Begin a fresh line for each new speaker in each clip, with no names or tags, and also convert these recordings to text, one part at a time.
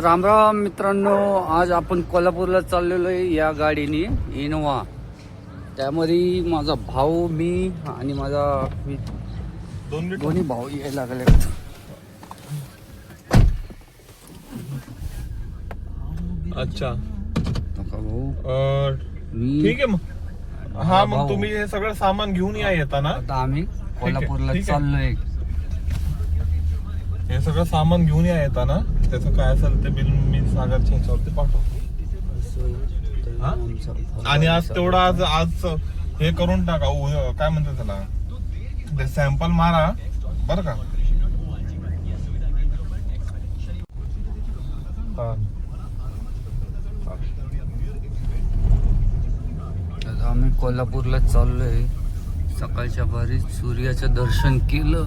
राम राम मित्रांनो, आज आपण कोल्हापूरला चाललेलो आहे या गाडीने इनोवा. त्यामध्ये माझा भाऊ, मी आणि माझा दोन्ही भाऊ यायला लागले.
अच्छा
भाऊ मी
ठीक आहे मग. हा मग तुम्ही हे सगळं सामान घेऊन या येताना.
आता आम्ही कोल्हापूरला
ठीक आहे.
चाललोय.
हे सगळं सामान घेऊन या येताना. त्याचं काय असेल ते बिल मी सागरच्या ह्याच्यावरती पाठवतो. हा? आणि आज तेवढं आज हे करून टाका. काय म्हणतात त्याला, ते सॅम्पल मारा बरं का. हा.
आम्ही कोल्हापूरला चाललोय. सकाळच्या बारीत सूर्याचं दर्शन केलं.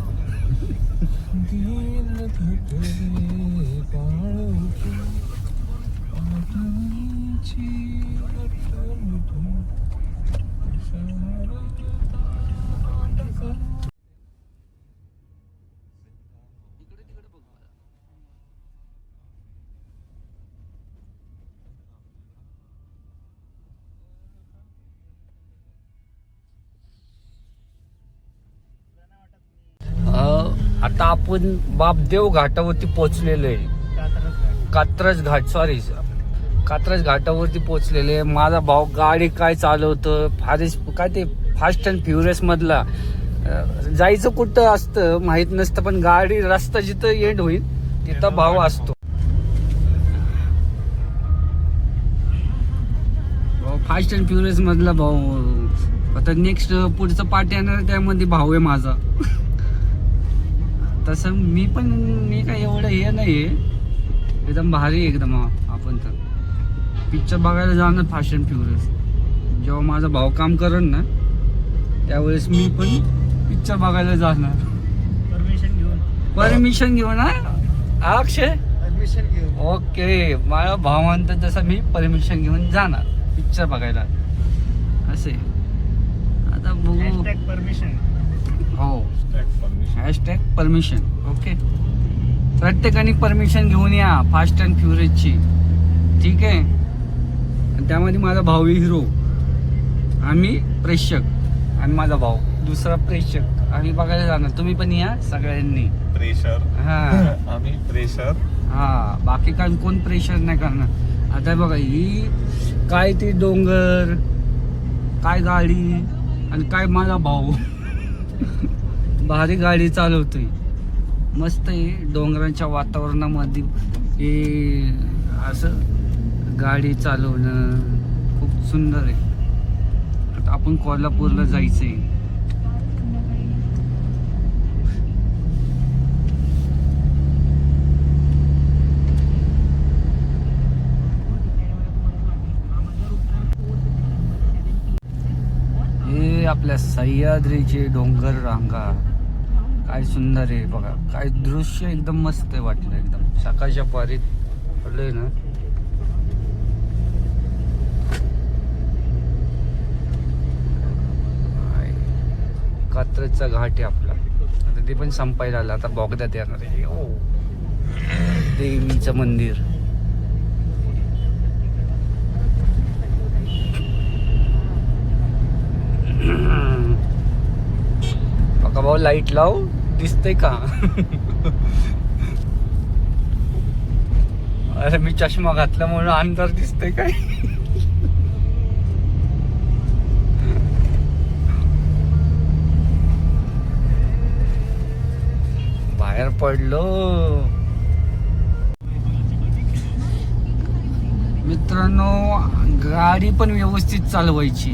आता आपण बापदेव घाटावरती पोहोचलेलो आहे. कात्रज घाटावरती पोहोचलेले. माझा भाऊ गाडी काय चालवतं, काय ते फास्ट अँड फ्युरियस मधला. जायचं कुठं असतं माहित नसतं, पण गाडी रस्ता जिथं एंड होईल तिथं भाऊ असतो. फास्ट अँड फ्युरियस मधला भाऊ. आता नेक्स्ट पुढचं पार्ट येणार त्यामध्ये भाऊ आहे माझा. तसं मी काय एवढं हे नाहीये, एकदम भारी एकदम. आपण तर पिक्चर बघायला जाणार फास्ट अँड फ्युरियस. जेव्हा माझा भाऊ काम करेन ना त्यावेळेस मी पण पिक्चर बघायला जाणार. परमिशन घेऊन अक्षय
परमिशन घेऊन.
ओके. माझा भाऊ म्हणतो तसं मी परमिशन घेऊन जाणार पिक्चर बघायला असे. आता बघू.
परमिशन.
हो, हॅशटॅग परमिशन. ओके. प्रत्येकाने परमिशन घेऊन या फास्ट अँड फ्युरियसची. ठीक आहे. आणि त्यामध्ये माझा भाऊ हिरो, आम्ही प्रेक्षक, आणि माझा भाऊ दुसरा प्रेक्षक. आम्ही बघायला जाणार. तुम्ही पण या सगळ्यांनी.
प्रेशर.
हा
आम्ही प्रेशर.
हा, बाकी काय कोण प्रेशर नाही करणार. आता बघा ही काय ती डोंगर, काय गाडी, आणि काय माझा भाऊ. भारी गाडी चालवतोय. मस्त आहे. डोंगरांच्या वातावरणामध्ये हे असं गाडी चालवणं खूप सुंदर आहे. आता आपण कोल्हापूरला जायचंय. हे आपल्या सह्याद्रीचे डोंगर रांगा. काय सुंदर आहे बघा. काय दृश्य एकदम मस्त आहे. वाटलं एकदम सकाळच्या पारीत पडलंय ना. कात्रजचा घाट आहे आपला. आता ते पण संपायला आलं. आता बोगद्यात येणार आहे. देवीचं मंदिर. बघा भाऊ, लाईट लाव. दिसतंय का? अरे मी चष्मा घातला म्हणून अंधार दिसतंय काय? बाहेर पडलो. मित्रांनो, गाडी पण व्यवस्थित चालवायची.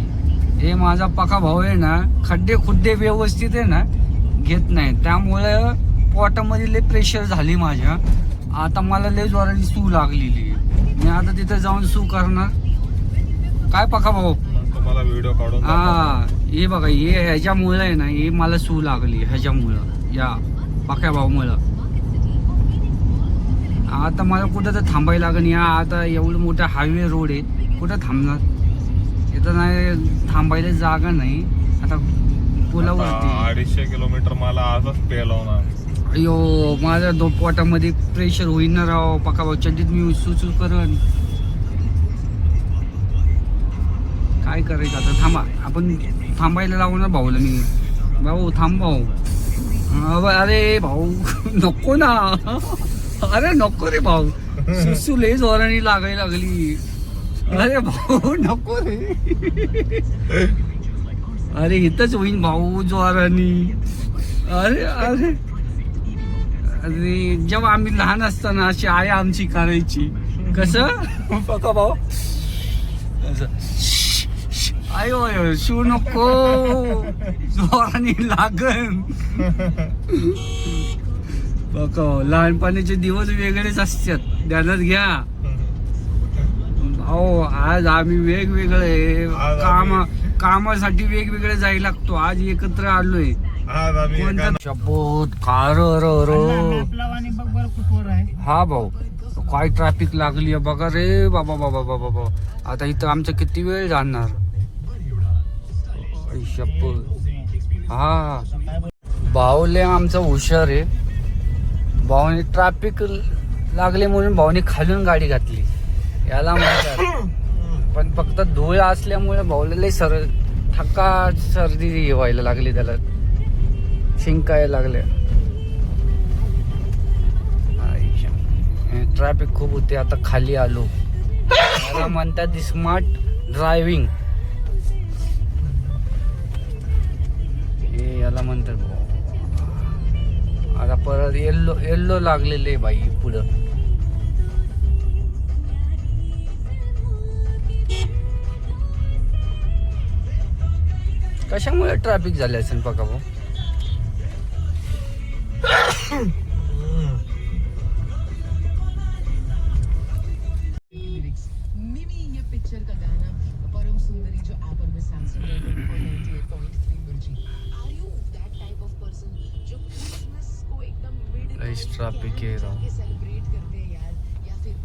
हे माझा पका भाऊ आहे ना, खड्डे व्यवस्थित आहे ना घेत नाही. त्यामुळे पोटामध्ये लय प्रेशर झाली माझ्या. आता मला लय जोराची सू लागलेली. मी आता तिथे जाऊन सू करणार. काय पका भाऊ,
तुम्हाला व्हिडिओ काढून.
हा हे बघा, हे ह्याच्यामुळे आहे ना, हे मला सू लागली ह्याच्यामुळं, या पक्या भाऊमुळं. आता मला कुठं तर थांबायला लागेल. या आता एवढं मोठा हायवे रोड आहे, कुठं थांबणार? इथं नाही थांबायला जागा नाही. आता पुलावरती
250 किलोमीटर मला आजच पेलवणार.
अयो माझ्या पोटामध्ये प्रेशर होईन ना राव पका भाऊ चड्डीत मी सुसू करण. काय करायचं आता थांबा आपण थांबायला लावू ना भाऊला मी. भाऊ थांब भाऊ. अरे भाऊ नको ना. अरे नको रे भाऊ सुसू लय जोराने लागायला लागली. अरे भाऊ नको रे. अरे इथंच होईन भाऊ जोरानी. अरे अरे अरे जेव्हा आम्ही लहान असताना अशी आई आमची करायची. कसं पका भाऊ आयो आयो शिव नको जोराने लागन. बघा लहानपणीचे दिवस वेगळेच असतात ध्यानात घ्या. हो आज आम्ही वेगवेगळे कामासाठी वेगवेगळे जायला लागतो. आज एकत्र आलोय. शपथ हा भाऊ काय ट्रॅफिक लागली आहे बघा रे बाबा बाबा बाबा बाबा. आता इथं आमचा किती वेळ जाणार. शपथ हा भाऊले आमचा हुशार आहे. भाऊने ट्रॅफिक लागले म्हणून भाऊने खालून गाडी घातली याला म्हणतात. पण फक्त धूळ असल्यामुळे भाऊला लय थक्का सर्दी व्हायला लागली. त्याला शिंकायला लागले. ट्रॅफिक खूप होते. आता खाली आलो. याला म्हणतात स्मार्ट ड्रायव्हिंग. हे याला म्हणतात. आता परत येल्लो लागलेले बाई पुढं. कशामुळे ट्रॅफिक झाले असेल बघा भाऊ.
पिक्चर का गाना परम सुंदरी जो आप और मैं सैमसंग 98.3 बजी are you that type of person जो क्रिसमस को एकदम मिड
ट्रॅफिक आहे राव.
सेलिब्रेट करते हैं यार या फिर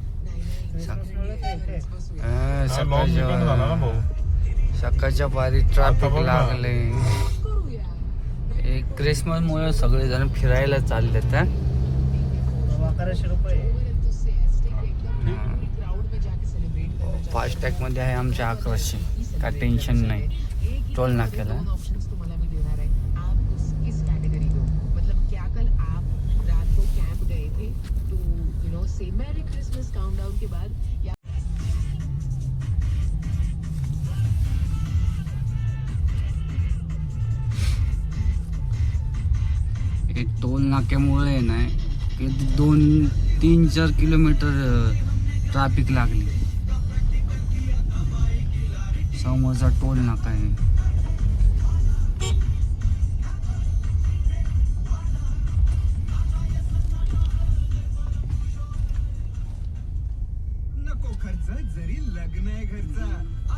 सकाळच्या पारी ट्रॅफिक लागले. क्रिसमस मुळे सगळेजण फिरायला चाललेत. फास्टॅग मध्ये आहे आमच्या 1100. काय टेन्शन नाही. टोल नाक्याला टोल नाक्यामुळे नाही की 2-3-4 किलोमीटर ट्रॅफिक लागली. समोरचा टोल नाका आहे.
नको खर्च जरी लग्न आहे घरचा.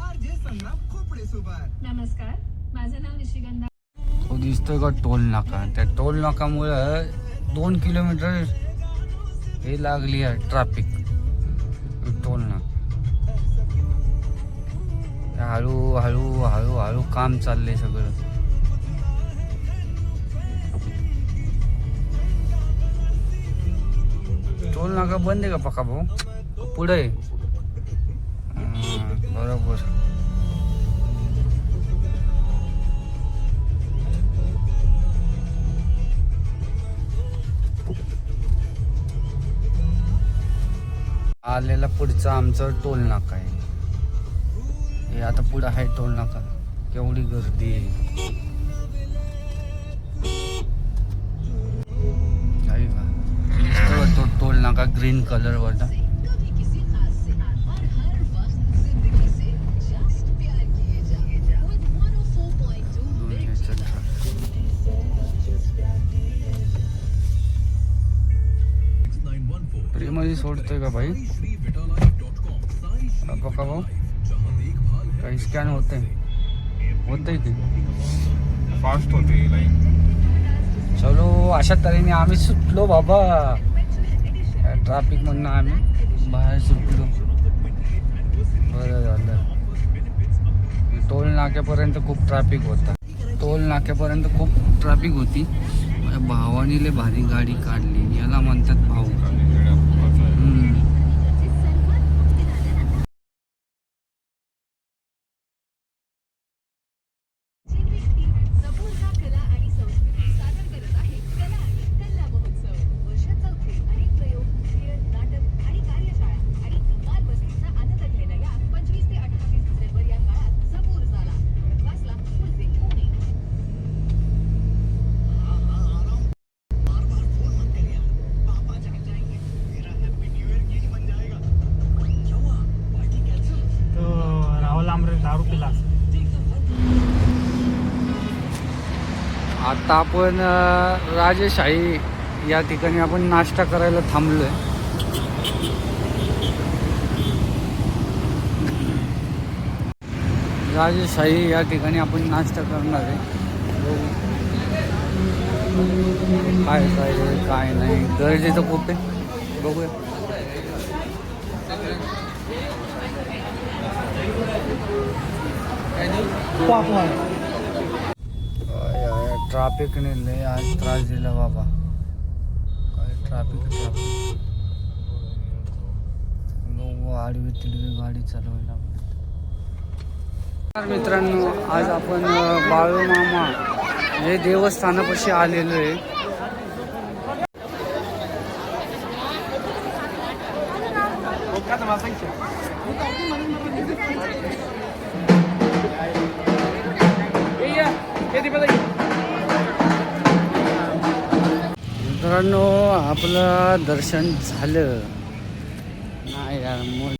आरजे संग्राम खोपडे सोबत.
नमस्कार, माझं नाव निशिगंधा.
तो दिसतोय का टोल नाका. त्या टोल नाकामुळं 2 किलोमीटर हे लागली आहे ट्रॅफिक. टोल नाका हळू हळू हळू हळू काम चाललंय सगळं. टोल नाका बंद आहे का पका भाऊ. पुढे बरोबर. आलेला पुढचा आमचा टोल नाका आहे. हे आता पुढं आहे टोल नाका. केवढी गर्दी आहे का. तो टोल नाका ग्रीन कलर वरचा. फ्रीमध्ये सोडतोय का भाई. बघा भाऊ काही स्कॅन होतंय की
फास्ट होते लाईन.
चलो अशा तऱ्हेने आम्ही सुटलो बाबा. ट्रॅफिक मधनं आम्ही बाहेर सुटलो. बरं झालं. टोल नाक्यापर्यंत खूप ट्रॅफिक होता. टोल नाक्यापर्यंत खूप ट्रॅफिक होती. त्या भावाने लय भारी गाडी काढली, याला म्हणतात भाऊ. हम्म.
जपूरचा कला आणि संस्कृती सादर करत आहे कला आणि कला महोत्सव. वर्ष चौथे अनेक प्रयोग, खेळ, नाटक आणि कार्यशाळा आणि कमाल वस्तूंचा आनंद घ्यायला या 25 ते 28 डिसेंबर या काळात जपूर झाला. खडकवासला पुणे.
राहुल आमरे दारू पिला.
आता आपण राजेशाही या ठिकाणी आपण नाश्ता करायला थांबलोय. राजेशाही या ठिकाणी आपण नाश्ता करणार आहे. बघू काय काय आहे, काय नाही, गरजेचं खूप आहे. बघूया. ट्रॅफिकने लय आज त्रास दिला बाबा. काय ट्रॅफिक लोक आडवी तिडवी गाडी चालवायला. मित्रांनो, आज आपण बाळूमामा हे देवस्थानापाशी आलेलो आहे. मित्रांनो, आपलं दर्शन झालं नाही यार.